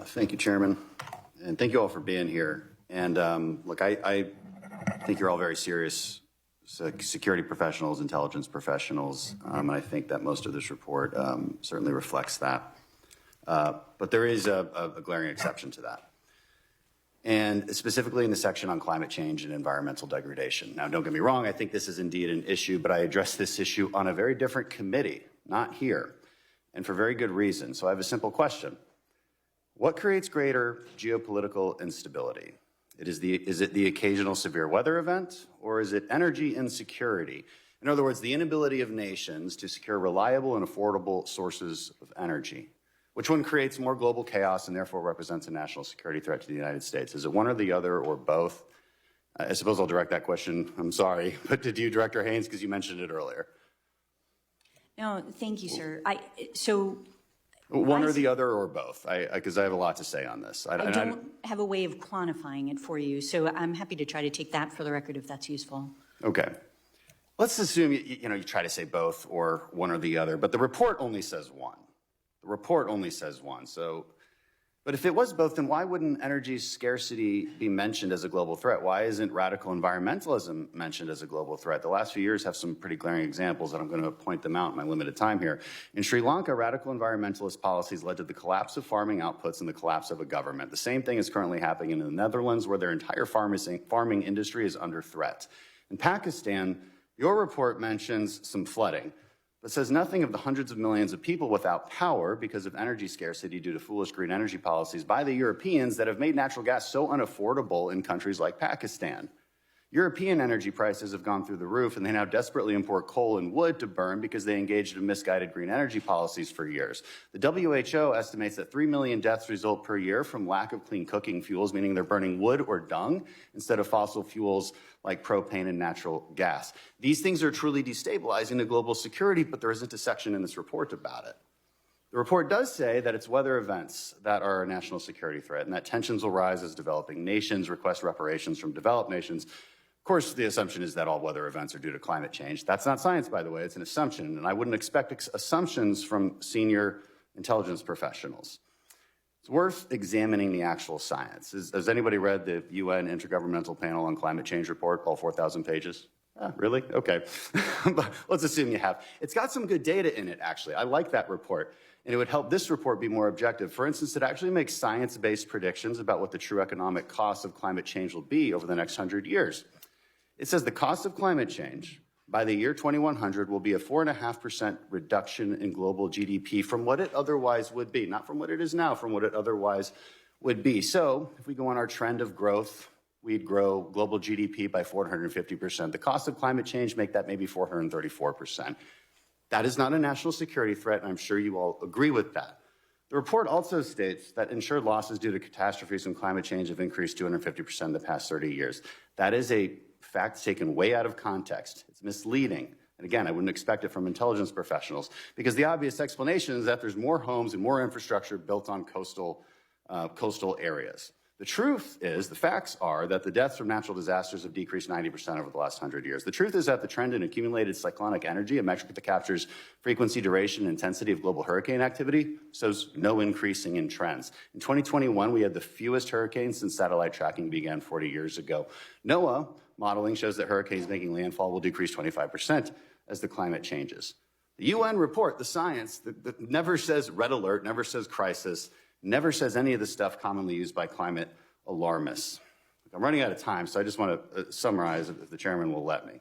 Thank you, Chairman, and thank you all for being here. And look, I think you're all very serious security professionals, intelligence professionals, and I think that most of this report certainly reflects that. But there is a glaring exception to that, and specifically in the section on climate change and environmental degradation. Now, don't get me wrong, I think this is indeed an issue, but I addressed this issue on a very different committee, not here, and for very good reason. So I have a simple question. What creates greater geopolitical instability? Is it the occasional severe weather event, or is it energy insecurity? In other words, the inability of nations to secure reliable and affordable sources of energy. Which one creates more global chaos and therefore represents a national security threat to the United States? Is it one or the other or both? I suppose I'll direct that question, I'm sorry, but to you, Director Haynes, because you mentioned it earlier. No, thank you, sir. One or the other or both, because I have a lot to say on this. I don't have a way of quantifying it for you, so I'm happy to try to take that for the record if that's useful. Okay. Let's assume you try to say both or one or the other, but the report only says one. The report only says one. But if it was both, then why wouldn't energy scarcity be mentioned as a global threat? Why isn't radical environmentalism mentioned as a global threat? The last few years have some pretty glaring examples, and I'm going to point them out in my limited time here. In Sri Lanka, radical environmentalist policies led to the collapse of farming outputs and the collapse of a government. The same thing is currently happening in the Netherlands, where their entire farming industry is under threat. In Pakistan, your report mentions some flooding, but says nothing of the hundreds of millions of people without power because of energy scarcity due to foolish green energy policies by the Europeans that have made natural gas so unaffordable in countries like Pakistan. European energy prices have gone through the roof, and they now desperately import coal and wood to burn because they engaged in misguided green energy policies for years. The WHO estimates that 3 million deaths result per year from lack of clean cooking fuels, meaning they're burning wood or dung instead of fossil fuels like propane and natural gas. These things are truly destabilizing to global security, but there isn't a section in this report about it. The report does say that it's weather events that are a national security threat and that tensions will rise as developing nations request reparations from developed nations. Of course, the assumption is that all weather events are due to climate change. That's not science, by the way. It's an assumption, and I wouldn't expect assumptions from senior intelligence professionals. It's worth examining the actual science. Has anybody read the UN Intergovernmental Panel on Climate Change report, all 4,000 pages? Really? Okay. But let's assume you have. It's got some good data in it, actually. I like that report, and it would help this report be more objective. For instance, it actually makes science-based predictions about what the true economic cost of climate change will be over the next 100 years. It says the cost of climate change by the year 2100 will be a 4.5% reduction in global GDP from what it otherwise would be, not from what it is now, from what it otherwise would be. So if we go on our trend of growth, we'd grow global GDP by 450%. The cost of climate change make that maybe 434%. That is not a national security threat, and I'm sure you all agree with that. The report also states that insured losses due to catastrophes and climate change have increased 250% in the past 30 years. That is a fact taken way out of context. It's misleading. And again, I wouldn't expect it from intelligence professionals because the obvious explanation is that there's more homes and more infrastructure built on coastal areas. The truth is, the facts are that the deaths from natural disasters have decreased 90% over the last 100 years. The truth is that the trend in accumulated cyclonic energy, a metric that captures frequency, duration, and intensity of global hurricane activity, shows no increasing in trends. In 2021, we had the fewest hurricanes since satellite tracking began 40 years ago. NOAA modeling shows that hurricanes making landfall will decrease 25% as the climate changes. The UN report, the science, that never says red alert, never says crisis, never says any of the stuff commonly used by climate alarmists. I'm running out of time, so I just want to summarize if the chairman will let me.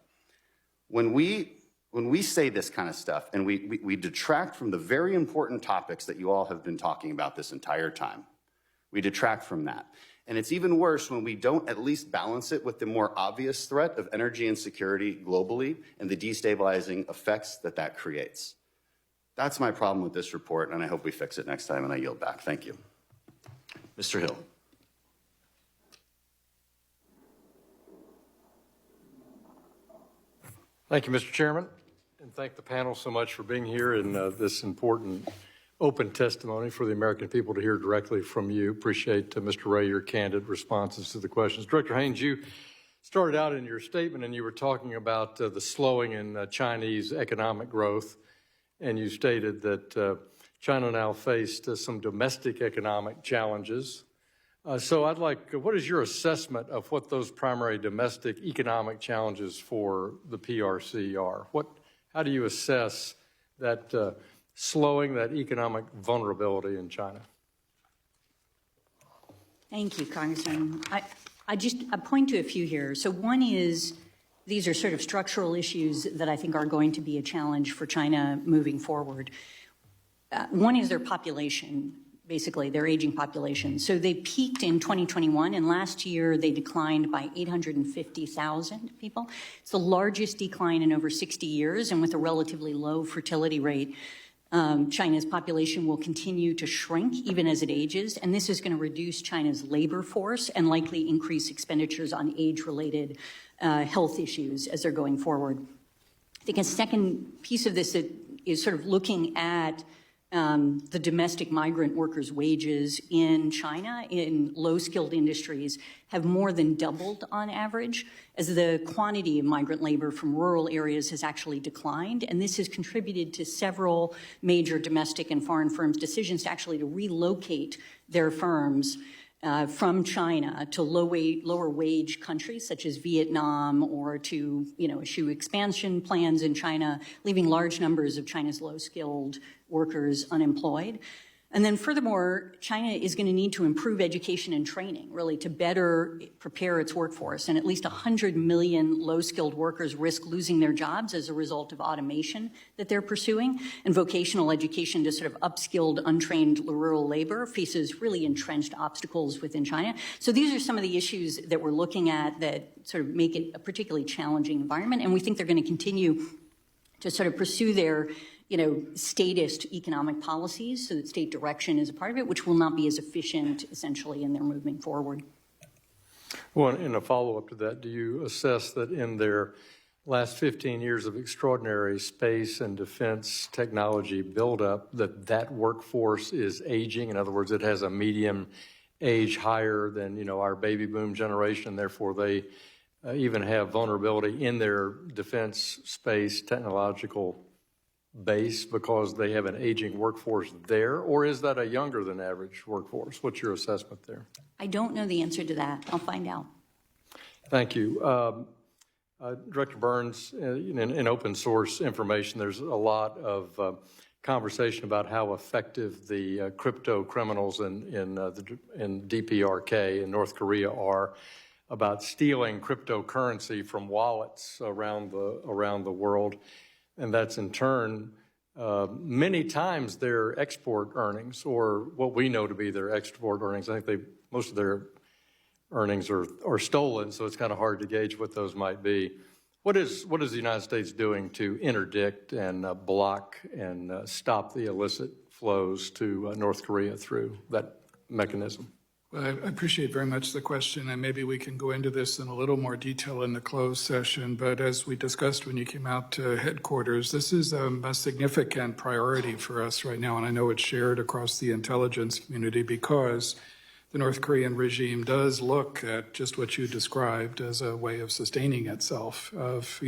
When we say this kind of stuff and we detract from the very important topics that you all have been talking about this entire time, we detract from that. And it's even worse when we don't at least balance it with the more obvious threat of energy insecurity globally and the destabilizing effects that creates. That's my problem with this report, and I hope we fix it next time, and I yield back. Thank you. Mr. Hill. Thank you, Mr. Chairman, and thank the panel so much for being here in this important open testimony for the American people to hear directly from you. Appreciate, Mr. Wray, your candid responses to the questions. Director Haynes, you started out in your statement and you were talking about the slowing in Chinese economic growth, and you stated that China now faced some domestic economic challenges. So I'd like, what is your assessment of what those primary domestic economic challenges for the PRC are? How do you assess that slowing that economic vulnerability in China? Thank you, Congressman. I point to a few here. So one is, these are sort of structural issues that I think are going to be a challenge for China moving forward. One is their population, basically their aging population. So they peaked in 2021, and last year they declined by 850,000 people. It's the largest decline in over 60 years, and with a relatively low fertility rate, China's population will continue to shrink even as it ages, and this is going to reduce China's labor force and likely increase expenditures on age-related health issues as they're going forward. I think a second piece of this is sort of looking at the domestic migrant workers' wages in China in low-skilled industries have more than doubled on average as the quantity of migrant labor from rural areas has actually declined. And this has contributed to several major domestic and foreign firms' decisions to actually relocate their firms from China to lower wage countries such as Vietnam, or to eschew expansion plans in China, leaving large numbers of China's low-skilled workers unemployed. And then furthermore, China is going to need to improve education and training, really, to better prepare its workforce. And at least 100 million low-skilled workers risk losing their jobs as a result of automation that they're pursuing. And vocational education to sort of upskilled, untrained rural labor faces really entrenched obstacles within China. So these are some of the issues that we're looking at that sort of make it a particularly challenging environment. And we think they're going to continue to sort of pursue their statist economic policies, so that state direction is a part of it, which will not be as efficient, essentially, in their moving forward. Well, in a follow-up to that, do you assess that in their last 15 years of extraordinary space and defense technology buildup, that workforce is aging? In other words, it has a median age higher than, our baby boom generation, therefore they even have vulnerability in their defense space technological base because they have an aging workforce there, or is that a younger than average workforce? What's your assessment there? I don't know the answer to that. I'll find out. Thank you. Director Burns, in open source information, there's a lot of conversation about how effective the crypto criminals in DPRK in North Korea are about stealing cryptocurrency from wallets around the world. And that's in turn, many times their export earnings, or what we know to be their export earnings. I think most of their earnings are stolen, so it's kind of hard to gauge what those might be. What is the United States doing to interdict and block and stop the illicit flows to North Korea through that mechanism? Well, I appreciate very much the question, and maybe we can go into this in a little more detail in the closed session. But as we discussed when you came out to headquarters, this is a significant priority for us right now, and I know it's shared across the intelligence community because the North Korean regime does look at just what you described as a way of sustaining itself, of,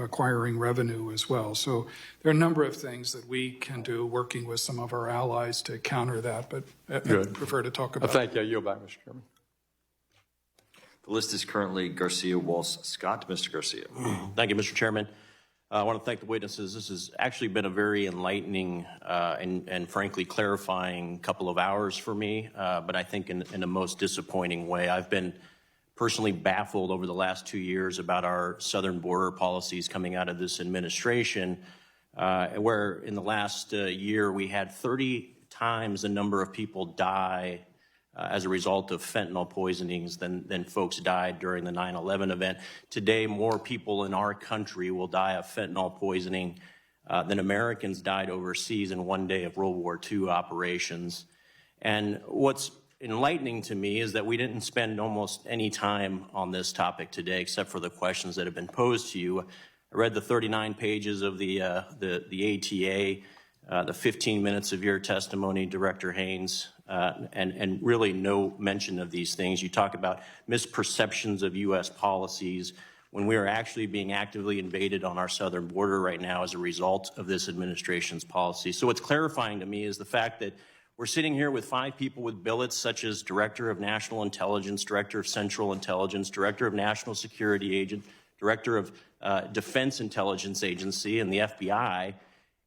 acquiring revenue as well. So there are a number of things that we can do working with some of our allies to counter that, but I'd prefer to talk about Thank you. I yield back, Mr. Chairman. The list is currently Garcia, Walsh, Scott. Mr. Garcia. Thank you, Mr. Chairman. I want to thank the witnesses. This has actually been a very enlightening and frankly clarifying couple of hours for me, but I think in the most disappointing way. I've been personally baffled over the last 2 years about our southern border policies coming out of this administration, where in the last year we had 30 times the number of people die as a result of fentanyl poisonings than folks died during the 9/11 event. Today, more people in our country will die of fentanyl poisoning than Americans died overseas in one day of World War II operations. And what's enlightening to me is that we didn't spend almost any time on this topic today, except for the questions that have been posed to you. I read the 39 pages of the ATA, the 15 minutes of your testimony, Director Haynes, and really no mention of these things. You talk about misperceptions of U.S. policies. when we are actually being actively invaded on our southern border right now as a result of this administration's policy. So what's clarifying to me is the fact that we're sitting here with 5 people with billets such as Director of National Intelligence, Director of Central Intelligence, Director of National Security Agent, Director of Defense Intelligence Agency, and the FBI,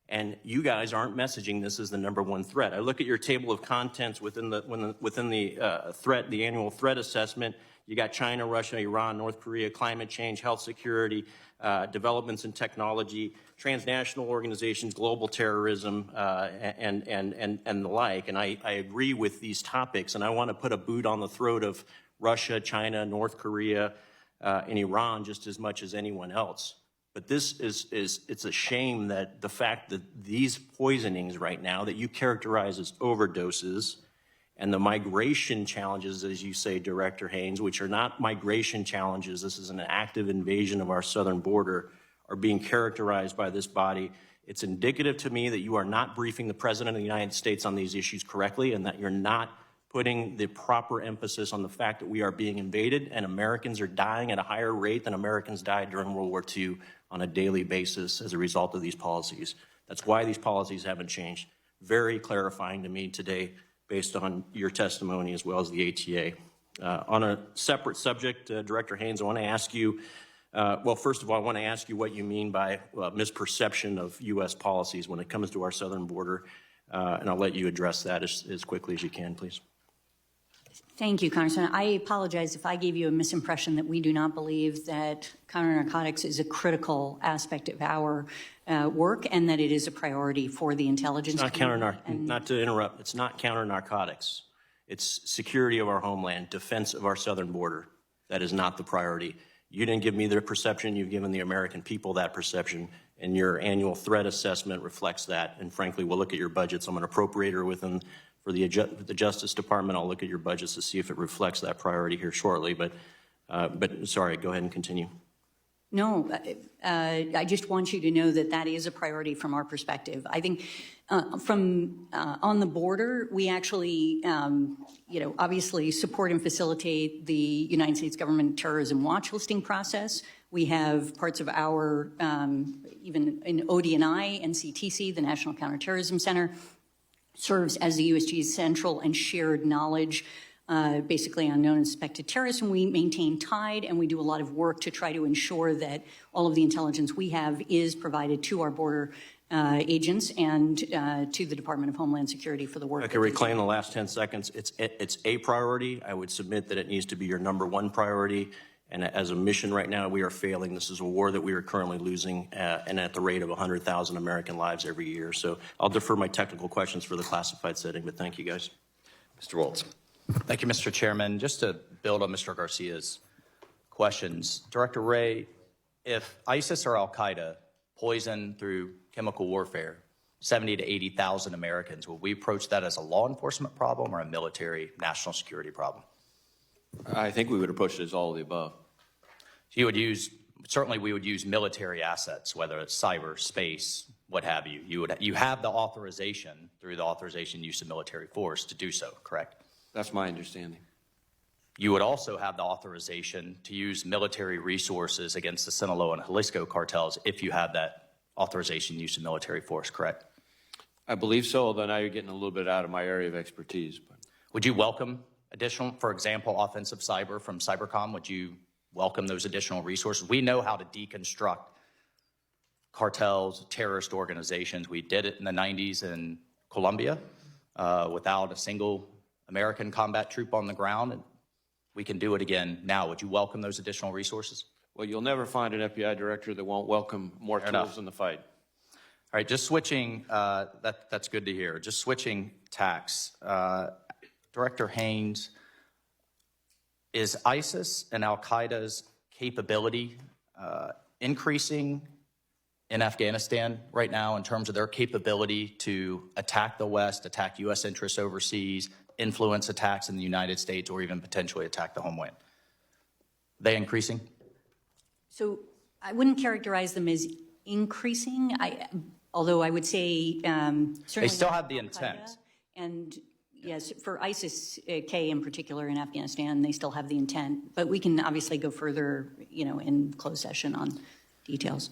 and you guys aren't messaging this as the #1 threat. I look at your table of contents within the threat, the annual threat assessment. You got China, Russia, Iran, North Korea, climate change, health security, developments in technology, transnational organizations, global terrorism, and the like. And I agree with these topics, and I want to put a boot on the throat of Russia, China, North Korea, and Iran just as much as anyone else. But this it's a shame that the fact that these poisonings right now that you characterize as overdoses and the migration challenges, as you say, Director Haynes, which are not migration challenges, this is an active invasion of our southern border, are being characterized by this body. It's indicative to me that you are not briefing the President of the United States on these issues correctly and that you're not putting the proper emphasis on the fact that we are being invaded and Americans are dying at a higher rate than Americans died during World War II on a daily basis as a result of these policies. That's why these policies haven't changed. Very clarifying to me today based on your testimony as well as the ATA. On a separate subject, Director Haynes, I want to ask you, well, first of all, I want to ask you what you mean by misperception of U.S. policies when it comes to our southern border, and I'll let you address that as quickly as you can, please. Thank you, Congressman. I apologize if I gave you a misimpression that we do not believe that counter-narcotics is a critical aspect of our work and that it is a priority for the intelligence community. Not to interrupt, it's not counter-narcotics. It's security of our homeland, defense of our southern border. That is not the priority. You didn't give me the perception, you've given the American people that perception, and your annual threat assessment reflects that. And frankly, we'll look at your budgets. I'm an appropriator within for the Justice Department. I'll look at your budgets to see if it reflects that priority here shortly. But sorry, go ahead and continue. No, I just want you to know that that is a priority from our perspective. I think from on the border, we actually, obviously support and facilitate the United States government terrorism watch listing process. We have parts of our, even in ODNI, NCTC, the National Counterterrorism Center, serves as the USG's central and shared knowledge, basically on known and suspected terrorists, and we maintain TIDE, and we do a lot of work to try to ensure that all of the intelligence we have is provided to our border agents and to the Department of Homeland Security for the work. I can reclaim the last 10 seconds. It's a priority. I would submit that it needs to be your #1 priority. And as a mission right now, we are failing. This is a war that we are currently losing, and at the rate of 100,000 American lives every year. So I'll defer my technical questions for the classified setting, but thank you, guys. Mr. Waltz. Thank you, Mr. Chairman. Just to build on Mr. Garcia's questions, Director Wray, if ISIS or Al-Qaeda poison through chemical warfare 70 to 80,000 Americans, will we approach that as a law enforcement problem or a military national security problem? I think we would approach it as all of the above. You would use, certainly we would use military assets, whether it's cyber, space, what have you. You have the authorization through the authorization use of military force to do so, correct? That's my understanding. You would also have the authorization to use military resources against the Sinaloa and Jalisco cartels if you have that authorization use of military force, correct? I believe so, although now you're getting a little bit out of my area of expertise. But Would you welcome additional, for example, offensive cyber from Cybercom? Would you welcome those additional resources? We know how to deconstruct cartels, terrorist organizations. We did it in the 90s in Colombia without a single American combat troop on the ground. And we can do it again now. Would you welcome those additional resources? well, you'll never find an FBI director that won't welcome more Fair tools enough. in the fight. All right, just switching, that's good to hear. Just switching tacks. Director Haynes, is ISIS and Al-Qaeda's capability increasing in Afghanistan right now in terms of their capability to attack the West, attack U.S. interests overseas, influence attacks in the United States, or even potentially attack the homeland? Are they increasing? So I wouldn't characterize them as increasing, although I would say certainly. They still have the Al-Qaeda intent. And Yes, for ISIS-K in particular in Afghanistan, they still have the intent, but we can obviously go further, in closed session on details.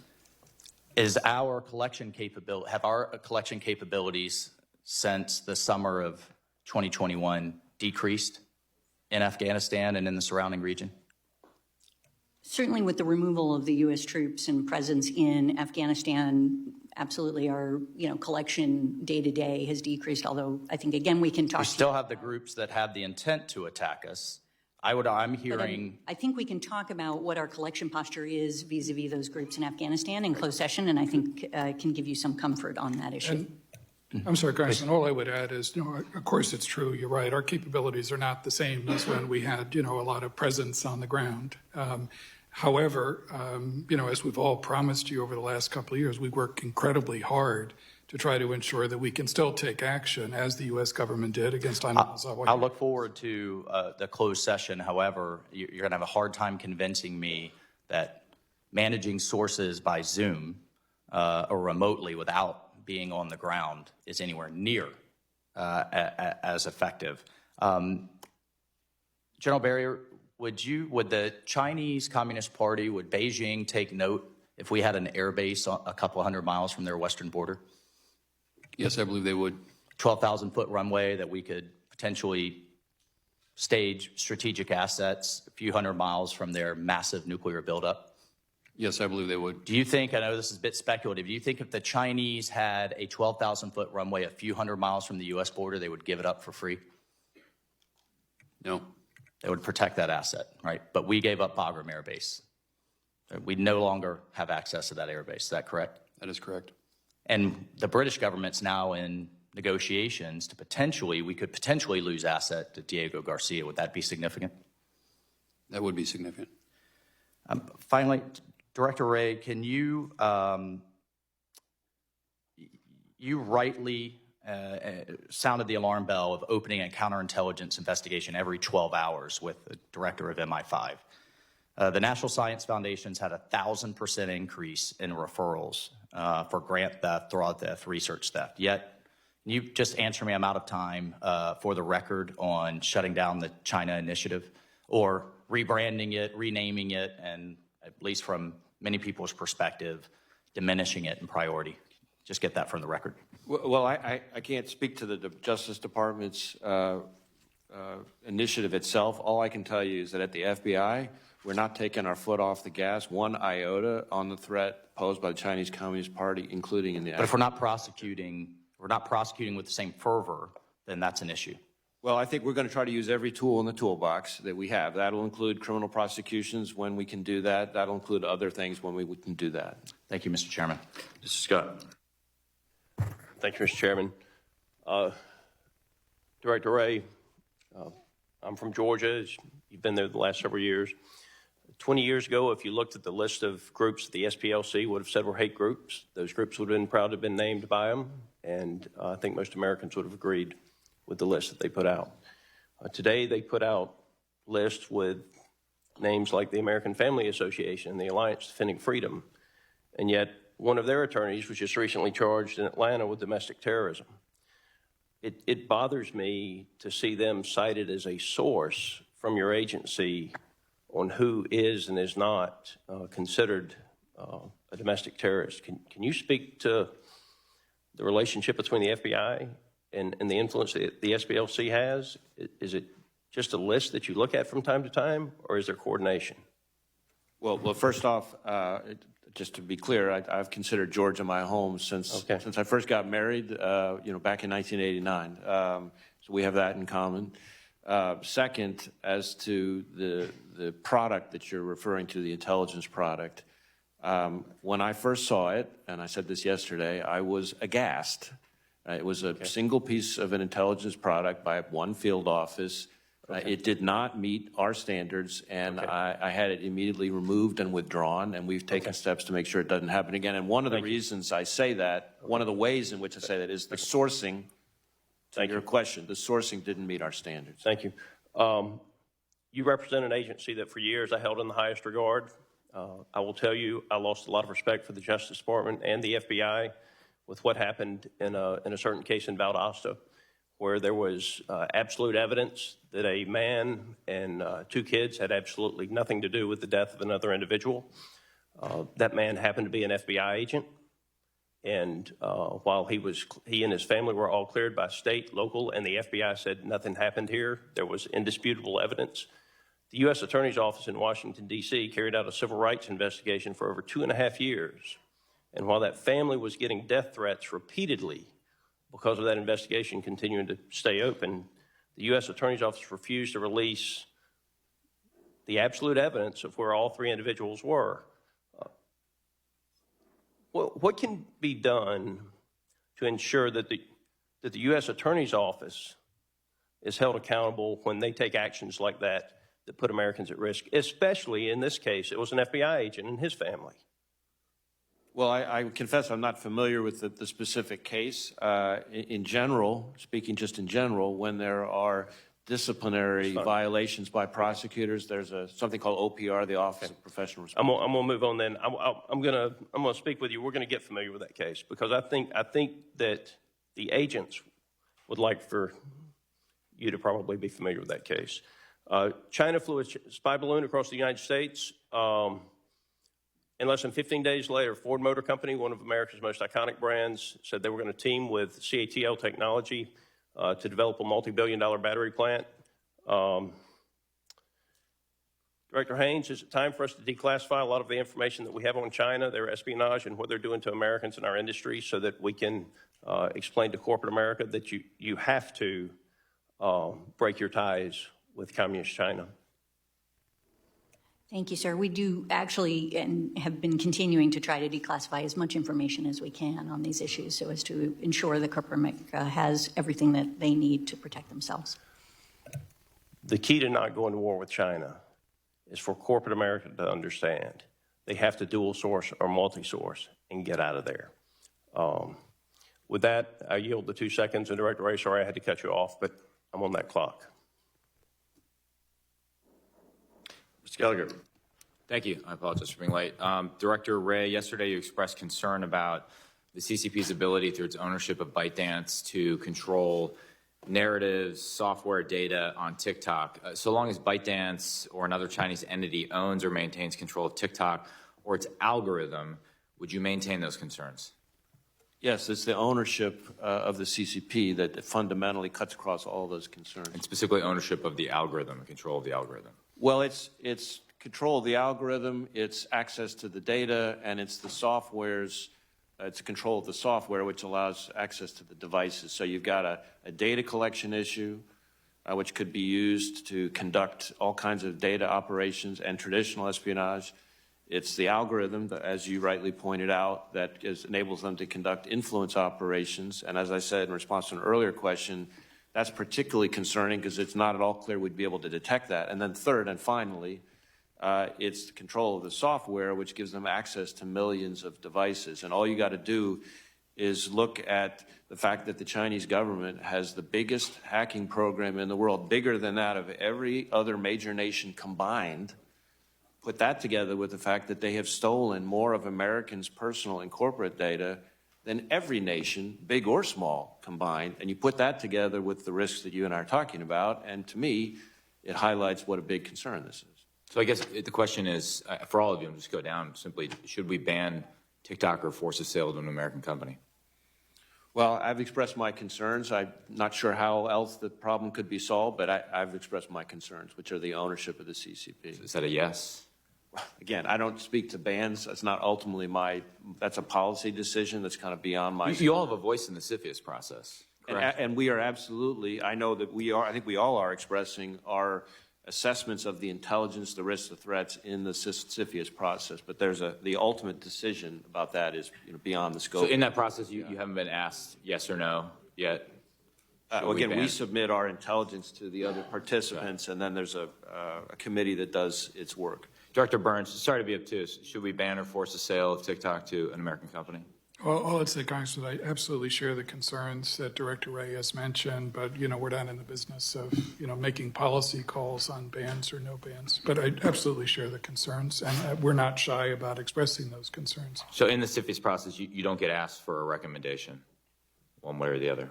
Have our collection capabilities since the summer of 2021 decreased in Afghanistan and in the surrounding region? Certainly with the removal of the U.S. troops and presence in Afghanistan, absolutely our, collection day-to-day has decreased, although I think, again, we can talk. We still have the groups that have the intent to attack us. I'm hearing. I think we can talk about what our collection posture is vis-a-vis those groups in Afghanistan in closed session, and I think can give you some comfort on that issue. I'm sorry, Congressman, all I would add is, of course it's true, you're right, our capabilities are not the same as when we had, a lot of presence on the ground. However, as we've all promised you over the last couple of years, we work incredibly hard to try to ensure that we can still take action, as the U.S. government did against Ayman al-Zawahiri. I'll look forward to the closed session. However, you're going to have a hard time convincing me that managing sources by Zoom or remotely without being on the ground is anywhere near as effective. General Barrier, would the Chinese Communist Party, would Beijing take note if we had an air base a couple hundred miles from their western border? Yes, I believe they would. 12,000-foot runway that we could potentially stage strategic assets a few hundred miles from their massive nuclear buildup? Yes, I believe they would. Do you think, I know this is a bit speculative, do you think if the Chinese had a 12,000-foot runway a few hundred miles from the U.S. border, they would give it up for free? No. They would protect that asset, right? But we gave up Bagram Air Base. We no longer have access to that air base. Is that correct? That is correct. And the British government's now in negotiations to we could potentially lose asset to Diego Garcia. Would that be significant? That would be significant. Finally, Director Wray, can you, you rightly sounded the alarm bell of opening a counterintelligence investigation every 12 hours with the director of MI5. The National Science Foundation's had 1,000% increase in referrals for grant theft, fraud theft, research theft. Yet, can you just answer me, I'm out of time, for the record on shutting down the China initiative or rebranding it, renaming it, and at least from many people's perspective, diminishing it in priority? Just get that from the record. Well, I can't speak to the Justice Department's initiative itself. All I can tell you is that at the FBI, we're not taking our foot off the gas one iota on the threat posed by the Chinese Communist Party, including in the. But if we're not prosecuting with the same fervor, then that's an issue. Well, I think we're going to try to use every tool in the toolbox that we have. That'll include criminal prosecutions when we can do that. That'll include other things when we can do that. Thank you, Mr. Chairman. Mr. Scott. Thank you, Mr. Chairman. Director Wray, I'm from Georgia. You've been there the last several years. 20 years ago, if you looked at the list of groups that the SPLC would have said were hate groups, those groups would have been proud to have been named by them, and I think most Americans would have agreed with the list that they put out. Today, they put out lists with names like the American Family Association and the Alliance Defending Freedom, and yet one of their attorneys was just recently charged in Atlanta with domestic terrorism. It bothers me to see them cited as a source from your agency on who is and is not considered a domestic terrorist. Can you speak to the relationship between the FBI and the influence that the SPLC has? Is it just a list that you look at from time to time, or is there coordination? Well, first off, just to be clear, I've considered Georgia my home since I first got married, back in 1989. So we have that in common. Second, as to the product that you're referring to, the intelligence product, when I first saw it, and I said this yesterday, I was aghast. It was a single piece of an intelligence product by one field office. It did not meet our standards, and I had it immediately removed and withdrawn, and we've taken steps to make sure it doesn't happen again. And one of the reasons I say that, one of the ways in which I say that is the sourcing. To your question, the sourcing didn't meet our standards. Thank you. You represent an agency that for years I held in the highest regard. I will tell you, I lost a lot of respect for the Justice Department and the FBI with what happened in a certain case in Valdosta, where there was absolute evidence that a man and 2 kids had absolutely nothing to do with the death of another individual. That man happened to be an FBI agent. And while he and his family were all cleared by state, local, and the FBI said nothing happened here, there was indisputable evidence. The U.S. Attorney's Office in Washington, D.C. carried out a civil rights investigation for over 2.5 years. And while that family was getting death threats repeatedly because of that investigation continuing to stay open, the U.S. Attorney's Office refused to release the absolute evidence of where all 3 individuals were. What can be done to ensure that the U.S. Attorney's Office is held accountable when they take actions like that put Americans at risk, especially in this case, it was an FBI agent and his family? Well, I confess I'm not familiar with the specific case. In general, speaking just in general, when there are disciplinary violations by prosecutors, there's something called OPR, the Office of Professional Responsibility. I'm gonna move on then. I'm gonna speak with you. We're gonna get familiar with that case because I think that the agents would like for you to probably be familiar with that case. China flew a spy balloon across the United States. And less than 15 days later, Ford Motor Company, one of America's most iconic brands, said they were going to team with CATL Technology to develop a multi-billion-dollar battery plant. Director Haynes, is it time for us to declassify a lot of the information that we have on China, their espionage, and what they're doing to Americans in our industry so that we can explain to corporate America that you have to break your ties with Communist China? Thank you, sir. We do actually and have been continuing to try to declassify as much information as we can on these issues so as to ensure that corporate America has everything that they need to protect themselves. The key to not going to war with China is for corporate America to understand they have to dual source or multi-source and get out of there. With that, I yield the 2 seconds. And Director Wray, sorry I had to cut you off, but I'm on that clock. Mr. Gallagher. Thank you. I apologize for being late. Director Wray, yesterday you expressed concern about the CCP's ability through its ownership of ByteDance to control narratives, software, data on TikTok. So long as ByteDance or another Chinese entity owns or maintains control of TikTok or its algorithm, would you maintain those concerns? Yes, it's the ownership of the CCP that fundamentally cuts across all those concerns. And specifically ownership of the algorithm and control of the algorithm. Well, it's control of the algorithm, it's access to the data, and it's the software's, it's control of the software, which allows access to the devices. So you've got a data collection issue, which could be used to conduct all kinds of data operations and traditional espionage. It's the algorithm, that, as you rightly pointed out, that enables them to conduct influence operations. And as I said in response to an earlier question, that's particularly concerning because it's not at all clear we'd be able to detect that. And then third and finally, it's the control of the software, which gives them access to millions of devices. And all you got to do is look at the fact that the Chinese government has the biggest hacking program in the world, bigger than that of every other major nation combined. Put that together with the fact that they have stolen more of Americans' personal and corporate data than every nation, big or small, combined. And you put that together with the risks that you and I are talking about, and to me, it highlights what a big concern this is. So I guess the question is, for all of you, and just go down simply, should we ban TikTok or force a sale to an American company? Well, I've expressed my concerns. I'm not sure how else the problem could be solved, but I've expressed my concerns, which are the ownership of the CCP. Is that a yes? Again, I don't speak to bans. That's not ultimately that's a policy decision that's kind of beyond my. You all have a voice in the CFIUS process, correct? And we are absolutely, I know that we are, I think we all are expressing our assessments of the intelligence, the risks, the threats in the CFIUS process. But there's the ultimate decision about that is beyond the scope. So in that process, you haven't been asked yes or no yet? Again, we submit our intelligence to the other participants, and then there's a committee that does its work. Director Burns, sorry to be obtuse. Should we ban or force a sale of TikTok to an American company? Well, all I'd say, Congressman, I absolutely share the concerns that Director Wray has mentioned, but, we're not in the business of, making policy calls on bans or no bans. But I absolutely share the concerns, and we're not shy about expressing those concerns. So in the CFIUS process, you don't get asked for a recommendation one way or the other?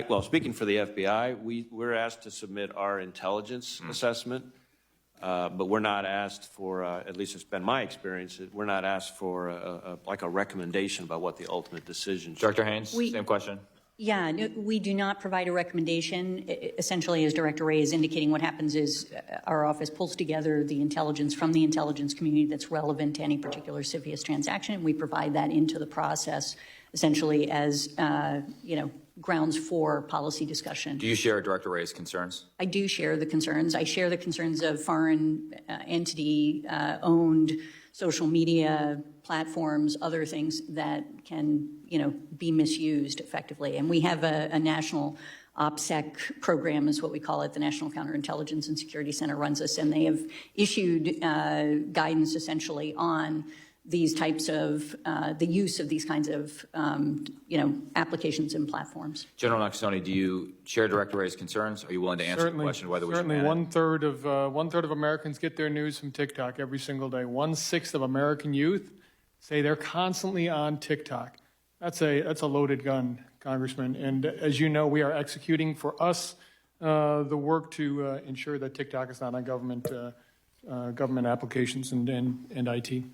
Well, speaking for the FBI, we're asked to submit our intelligence assessment, but we're not asked for, at least it's been my experience, we're not asked for like a recommendation about what the ultimate decision should be. Director Haynes, same question. Yeah, no, we do not provide a recommendation. Essentially, as Director Ray is indicating, what happens is our office pulls together the intelligence from the intelligence community that's relevant to any particular CFIUS transaction, and we provide that into the process, essentially as, grounds for policy discussion. Do you share Director Ray's concerns? I do share the concerns. I share the concerns of foreign entity-owned social media platforms, other things that can, be misused effectively. And we have a national OPSEC program, is what we call it. The National Counterintelligence and Security Center runs this, and they have issued guidance essentially on these types of, the use of these kinds of, applications and platforms. General Nakasone, do you share Director Ray's concerns? Are you willing to answer the question whether we should ban it? Certainly, one third of Americans get their news from TikTok every single day. 1/6 of American youth say they're constantly on TikTok. That's a loaded gun, Congressman. And as you know, we are executing for us the work to ensure that TikTok is not on government applications and IT.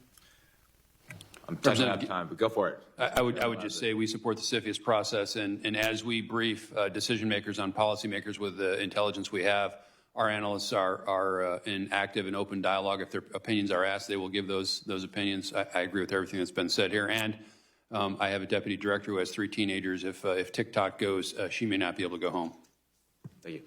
I'm touching out of time, but go for it. I would just say we support the CFIUS process, and as we brief decision makers on policymakers with the intelligence we have, our analysts are in active and open dialogue. If their opinions are asked, they will give those opinions. I agree with everything that's been said here, and I have a deputy director who has 3 teenagers. If TikTok goes, she may not be able to go home. Thank you.